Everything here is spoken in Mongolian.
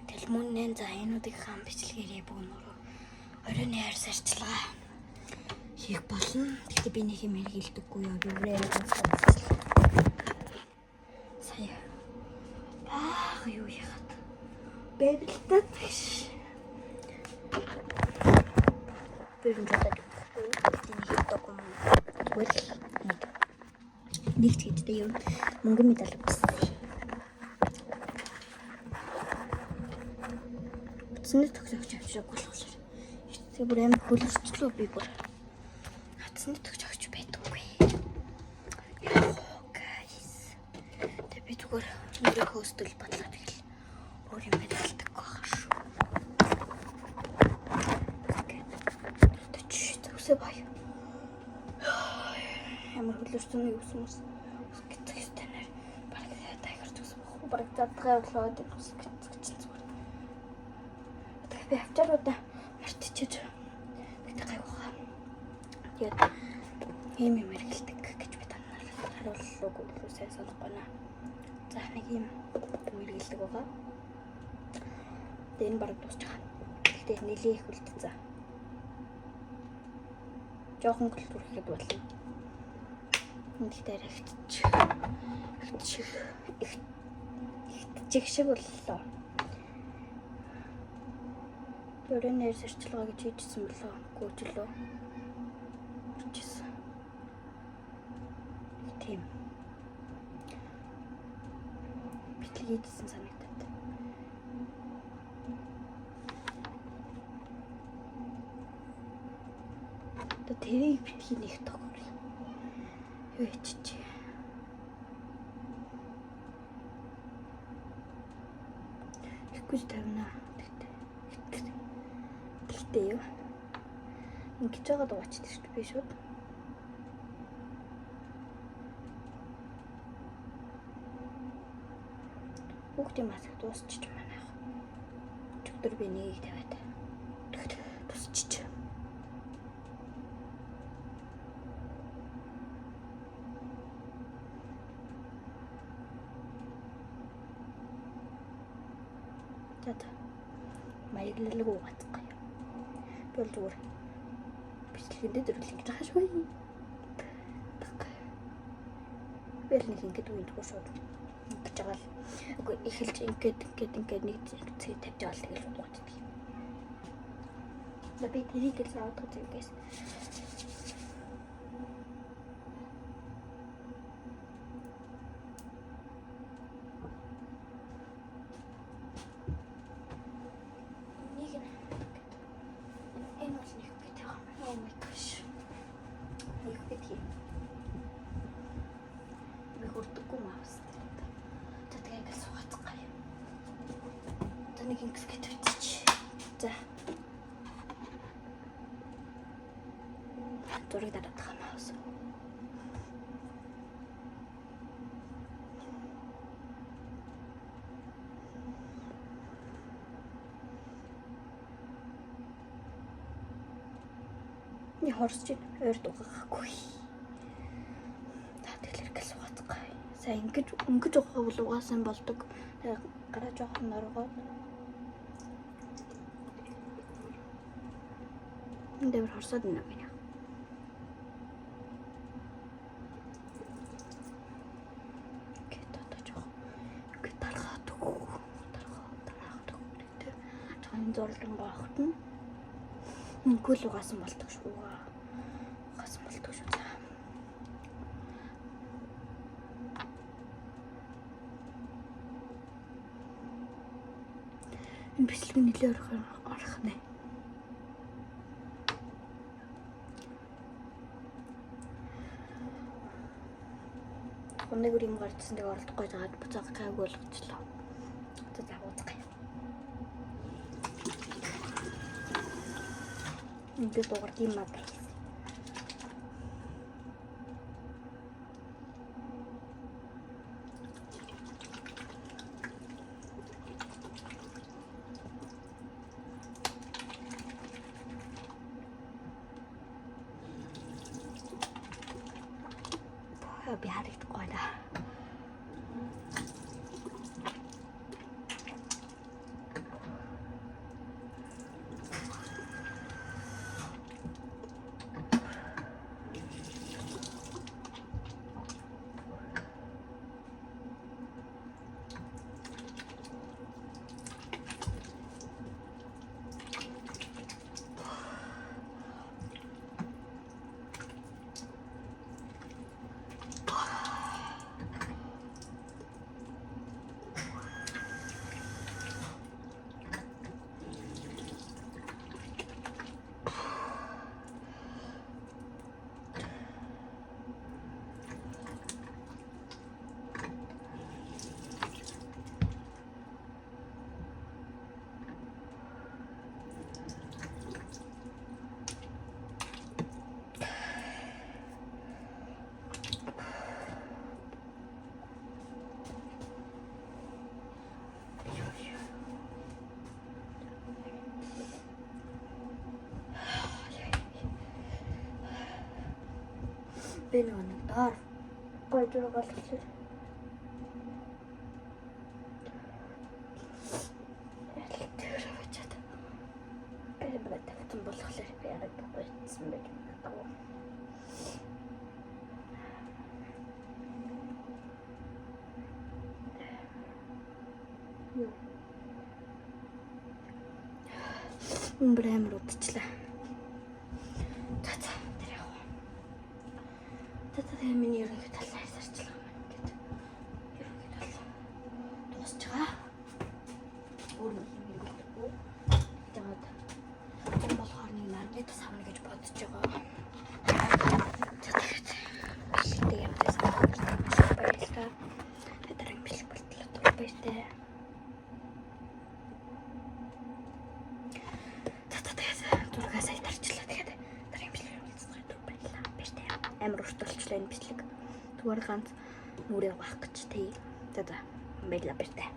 Телмунэн за энүүдийг хаан бичлэгээрээ бөөнөрөө оройн яар сарчилгаа хийх болно. Гэхдээ би нэг юм хэрэгэлдэггүй юу юурээ сая юу яхад бэдэлтэ тэгш бэрэмжтэй тийм документ зүгээр нэг тэгдэй юм мөнгө медаль авсан. Хатсны тогтоогч авчираагүй болохоор тэг бүр амар хөлөрчлөө би бүр хатсны тогтоогч байдаггүй. Guys. Тэг би зүгээр өөрөө хостел бодлоо тэгэл өөр юм мэдэлдэг байх шүү. Тэвсэ бай. Амар хөлөрсөн юм хүмүүс гэцэгтэй нэр баг тайгар зүс баг задгаа явуулаад бас би авчируудаа мартчихэж гэдэг гайхаа. Тэгээд ийм юм хэрэгэлдэг гэж би танаар хариуллаагүй юу сайн санахгүй наа. За нэг юм хэрэгэлдэг байгаа. Тэгээд энэ баг дуусч байгаа. Гэхдээ нэлээ их үлдсэн. Жохон культур хийхэд болно. Энд дээр их шиг боллоо. Оройн яар сарчилгаа гэж хийжсэн болоо. Гүйжлөө. Бичсэн. Тийм. Битлэг хийжсэн санагдаад. Тэ тэрийг битгий нэг тохор. Юу хийчих. Ихгүй тавина. Дээ юу. Ингэж байгаа дугаач тийм шүү би шууд. Бүгдийн маск дуусчих манайх. Өдөр би нэг тавиад. Тусчих. Тата. Маяглалгүй гацгаа. Бол зүгээр бичлэгэндээ дөрвөл ингэж хаш бай. Бэл нэг ингэж үйдгөө шууд ингэж байгаа л. Үгүй эхэлж ингээд нэг зэг тавьж авал тэгэл угаадаг. Да би тэрийг л саадах зүгээс. Нэг ингэж тавьчих. За. Зураг дараад хамаас. Ни хорсч ойр дугаагүй. Та тэлэр гэл сууцгаая. Сайн ингэж угаах бол угаасан болдог. Гараа жоохон норгоод. Энд дэвэр хорсоод байна гэнэ. Гэтэ жоох. Гэ тархаад өгөө. Тархаад өгөө. Чань зурлан гоохтно. Гүл угаасан болдог шүү. Угаасан болдог шүү. Энэ бичлэг нэлээ орох нэ. Нэг юм гарчсан нэг оролдохгүй жагаад буцаах гайгүй болгочлоо. За ууцгаая. Ингээд дугаар тийм маа. Би нэг доор гойж байгаа л хэлээ. Тавьсан болохоор би яг гойцсан байж магадгүй. Юу. Брэм рутчлаа. Тата тэр яа. Тата миний ерөнхий талаар ярьсарчлаа юм ингээд. Ерөнхий тал дуусч байгаа. Өөр нэг юм хэрэггүй. Тэгээд энэ болохоор нэг нарны тас авна гэж бодож байгаа. Тэгээд бэлтээ юм дэс баярлалаа. Дараагийн бэлэг болтлоо баяртай. Амар урталчлаа энэ бичлэг. Зүгээр ганц нүрээ авах гэж тий. За баярлалаа баяртай.